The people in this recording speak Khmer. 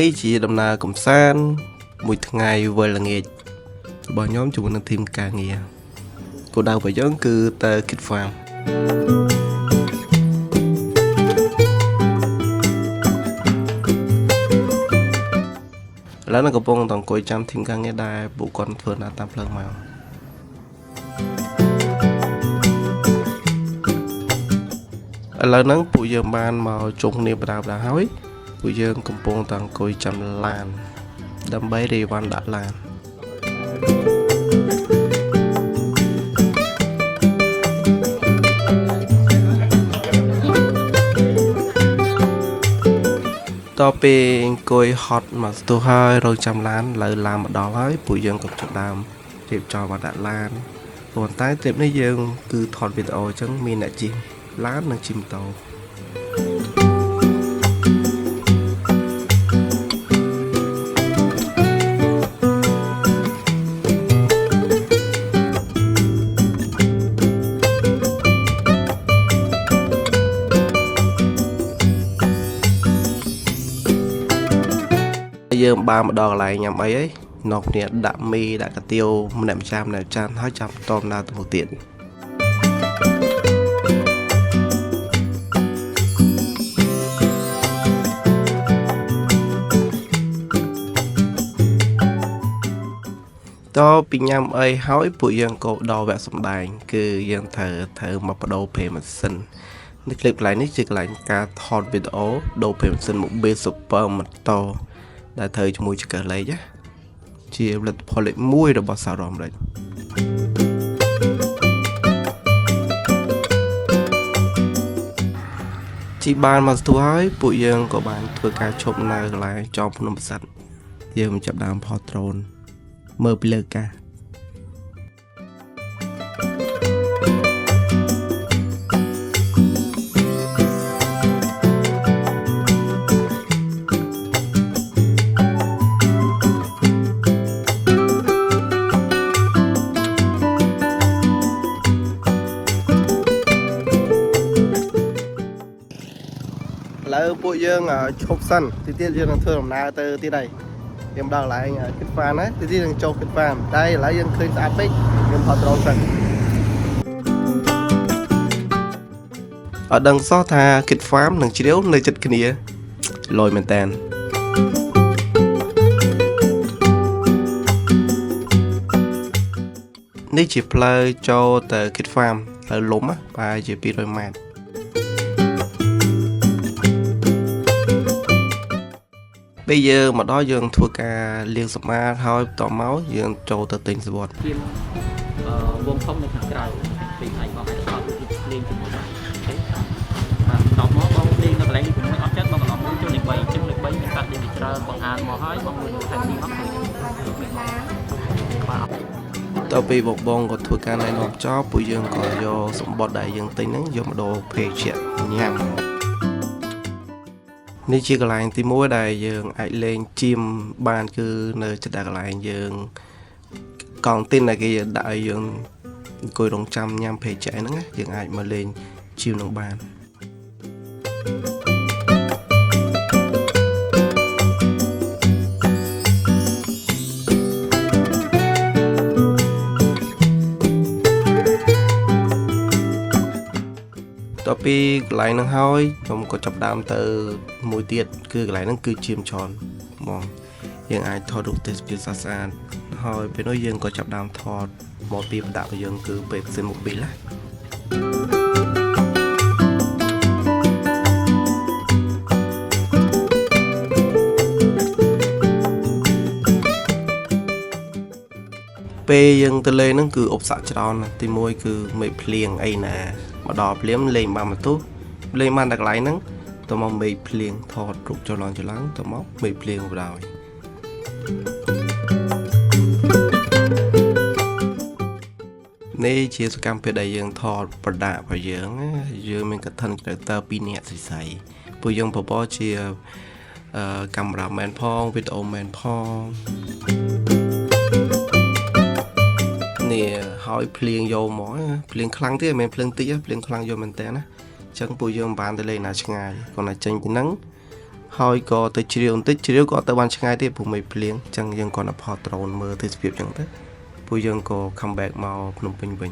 នេះជាដំណើរកំសាន្តមួយថ្ងៃវិលល្ងាចរបស់ខ្ញុំជាមួយនឹងធីមការងារគោលដៅរបស់យើងគឺទៅ Kid Farm ឥឡូវនៅកំពុងតែអង្គុយចាំធីមការងារដែរពួកគាត់ធ្វើណាតាមផ្លូវមកឥឡូវហ្នឹងពួកយើងបានមកជុំគ្នាបដាបដាហើយពួកយើងកំពុងតែអង្គុយចាំឡានដើម្បីរៀបវ៉ាន់ដាក់ឡានតទៅអង្គុយហត់មកស្ទុះហើយរងចាំឡានលើឡានមកដល់ហើយពួកយើងក៏ចាប់ដើមរៀបចំវ៉ាន់ដាក់ឡានប៉ុន្តែទ្រីបនេះយើងគឺថតវីដេអូអញ្ចឹងមានអ្នកជិះឡាននិងជិះម៉ូតូយើងបានមកដល់កន្លែងញ៉ាំអីហើយនោះគ្នាដាក់មីដាក់កាទៀវម្នាក់ម្ចាស់ហើយចាប់តមដល់ទៅមុខទៀតតពីញ៉ាំអីហើយពួកយើងក៏ដល់វគ្គសម្ដែងគឺយើងត្រូវមកបដូរព្រេងម៉ាស៊ីននៅคลิปកន្លែងនេះជាកន្លែងការថតវីដេអូដូរព្រេងម៉ាស៊ីន Mobile Super Moto ដែលធ្វើជាមួយចង្កឹះលេខជាផលិតផលលេខ1របស់សហរដ្ឋអាមេរិកជីបានមកស្ទុះហើយពួកយើងក៏បានធ្វើការឈប់នៅកន្លែងចំភ្នំប្រាសាទយើងចាប់ដើមផតដ្រូនមើលពីលើអាកាសឥឡូវពួកយើងឈប់សិនទីទៀតយើងនឹងធ្វើដំណើរទៅទៀតហើយយើងដល់កន្លែង Kid Farm ណាទីទៀតនឹងចូល Kid Farm តែឥឡូវយើងឃើញស្អាតពេកយើងថតដ្រូនសិនអត់ដឹងសោះថា Kid Farm និងជ្រាវនៅជិតគ្នាលយមែនតើនេះជាផ្លូវចូលទៅ Kid Farm ផ្លូវលំប្រហែលជា200ម៉ែត្រពេលយើងមកដល់យើងធ្វើការលាងសម្អាតហើយបន្តមកយើងចូលទៅទិញសវត្ថជាវងធំនៅខាងក្រៅពេលថ្ងៃបងអាចថតលេងជាមួយបាទតមកបងលេងនៅកន្លែងនេះជាមួយអត់ចិត្តបងកន្លងមួយចូលលេខ3អញ្ចឹងលេខ3មានកាត់លេខច្រើនបងអានមកហើយបងមើលខាងនេះមកបាទតទៅពីបងក៏ធ្វើការណែនាំចប់ពួកយើងក៏យកសម្បត្តិដែលយើងទិញហ្នឹងយកមកដូរភេសជ្ជៈញ៉ាំនេះជាកន្លែងទី1ដែលយើងអាចលេងជីមបានគឺនៅចិត្តកន្លែងយើងកង់ទីនដែលគេដាក់ឲ្យយើងអង្គុយរងចាំញ៉ាំភេសជ្ជៈហ្នឹងយើងអាចមកលេងជីមនឹងបានតពីកន្លែងហ្នឹងហើយខ្ញុំក៏ចាប់ដើមទៅមួយទៀតគឺកន្លែងហ្នឹងគឺជាមឆនហ្មងយើងអាចថតរូបទេសភាពស្អាតហើយពេលនោះយើងក៏ចាប់ដើមថតមកពីប្រដាប់របស់យើងគឺពេលផ្សេងមុខពីលណាពេលយើងទៅលេងហ្នឹងគឺឧបសគ្គច្រើនទី1គឺមេឃភ្លៀងអីណាមកដល់ភ្លាមលេងបានបន្ទុះលេងបានតែកន្លែងហ្នឹងទៅមកមេឃភ្លៀងថតរូបចុះឡើងទៅមកមេឃភ្លៀងបដ ாய் នេះជាសកម្មភាពដែលយើងថតប្រដាប់របស់យើងមានកឋិន character 2នាក់ស្រីពួកយើងបបរជាកាមេរ៉ាមែនផងវីដេអូមែនផងនេះហើយភ្លៀងយកមកភ្លៀងខ្លាំងទៀតមិនមែនភ្លៀងតិចភ្លៀងខ្លាំងយកមែនតើណាអញ្ចឹងពួកយើងបានទៅលេងណាឆ្ងាយគាត់តែចេញពីហ្នឹង ហើយក៏ទៅជ្រាវបន្តិចជ្រាវក៏ទៅបានឆ្ងាយទៀតព្រោះមិនភ្លៀងអញ្ចឹងយើងគាត់ទៅផតដ្រូនមើលទិដ្ឋភាពអញ្ចឹងទៅពួកយើងក៏ come back មកភ្នំពេញវិញ